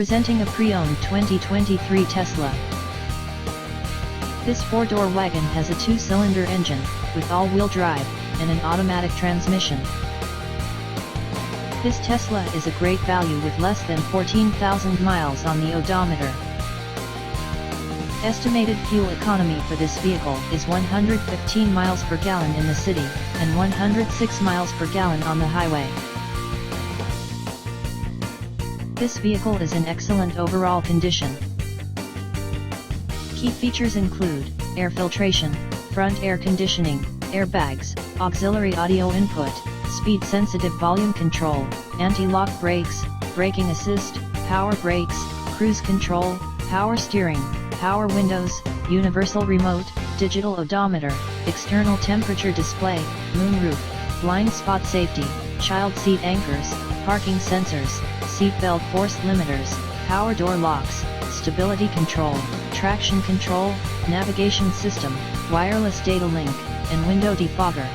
Presenting a pre-owned 2023 Tesla. This four-door wagon has a two-cylinder engine, with all-wheel drive, and an automatic transmission. This Tesla is a great value with less than 14,000 miles on the odometer. Estimated fuel economy for this vehicle is 115 miles per gallon in the city, and 106 miles per gallon on the highway. This vehicle is in excellent overall condition. Key features include air filtration, front air conditioning, airbags, auxiliary audio input, speed-sensitive volume control, anti-lock brakes, braking assist, power brakes, cruise control, power steering, power windows, universal remote, digital odometer, external temperature display, moonroof, blind spot safety, child seat anchors, parking sensors, seat belt force limiters, power door locks, stability control, traction control, navigation system, wireless data link, and window defogger.